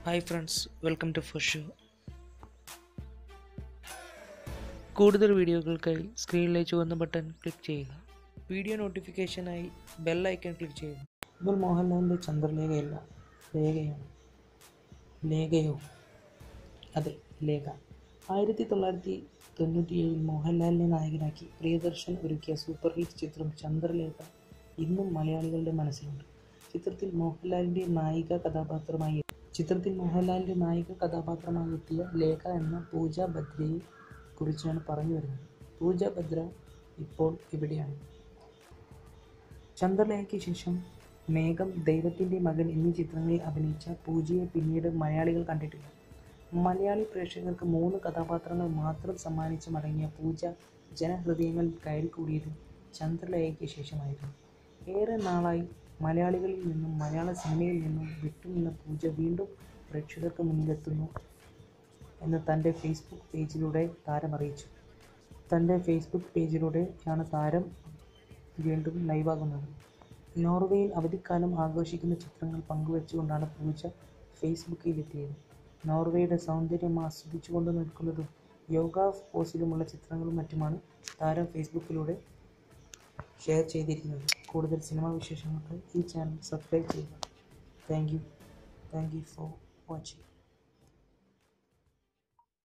Hi friends, welcome to first show. കൂടുതൽ വീഡിയോകൾക്കായി സ്ക്രീനിലെ ചുവന്ന ബട്ടൺ ക്ലിക്ക് ചെയ്യുക. വീഡിയോ നോട്ടിഫിക്കേഷനായി ബെൽ ഐക്കൺ ക്ലിക്ക് ചെയ്യുക. ഇപ്പോൾ മോഹൻലാലിൻ്റെ ചന്ദ്രലേഖയല്ല, ലേഖയാണ്. ലേഖയോ? അതെ, ലേഖ. 1997 മോഹൻലാലിനെ നായകനാക്കി പ്രിയദർശൻ ഒരുക്കിയ സൂപ്പർ ഹിറ്റ് ചിത്രം ചന്ദ്രലേഖ ഇന്നും മലയാളികളുടെ മനസ്സിലുണ്ട്. ചിത്രത്തിൽ മോഹൻലാലിൻ്റെ നായിക കഥാപാത്രമായി എത്തിയ ലേഖ എന്ന പൂജ ഭദ്രയെ കുറിച്ചാണ് പറഞ്ഞു വരുന്നത്. പൂജ ഭദ്ര ഇപ്പോൾ എവിടെയാണ്? ചന്ദ്രലേഖയ്ക്ക് ശേഷം മേഘം, ദൈവത്തിൻ്റെ മകൻ എന്നീ ചിത്രങ്ങളിൽ അഭിനയിച്ച പൂജയെ പിന്നീട് മലയാളികൾ കണ്ടിട്ടില്ല. മലയാളി പ്രേക്ഷകർക്ക് 3 കഥാപാത്രങ്ങൾ മാത്രം സമ്മാനിച്ച് മടങ്ങിയ പൂജ ജനഹൃദയങ്ങളിൽ കയറിക്കൂടിയത് ചന്ദ്രലേഖയ്ക്ക് ശേഷമായിരുന്നു. ഏറെ നാളായി മലയാളികളിൽ നിന്നും മലയാള സിനിമയിൽ നിന്നും വിട്ടുനിന്ന പൂജ വീണ്ടും പ്രേക്ഷകർക്ക് മുന്നിലെത്തുന്നു എന്ന് തൻ്റെ ഫേസ്ബുക്ക് പേജിലൂടെ താരം അറിയിച്ചു. തൻ്റെ ഫേസ്ബുക്ക് പേജിലൂടെയാണ് താരം വീണ്ടും ലൈവാകുന്നത്. നോർവേയിൽ അവധിക്കാലം ആഘോഷിക്കുന്ന ചിത്രങ്ങൾ പങ്കുവെച്ചുകൊണ്ടാണ് പൂജ ഫേസ്ബുക്കിലെത്തിയത്. നോർവേയുടെ സൗന്ദര്യം ആസ്വദിച്ചുകൊണ്ട് നിൽക്കുന്നതും യോഗ പോസിലുമുള്ള ചിത്രങ്ങളും മറ്റുമാണ് താരം ഫേസ്ബുക്കിലൂടെ ഷെയർ ചെയ്തിരിക്കുന്നത്. കൂടുതൽ സിനിമാ വിശേഷങ്ങൾക്ക് ഈ ചാനൽ സബ്സ്ക്രൈബ് ചെയ്യുക. Thank you for watching.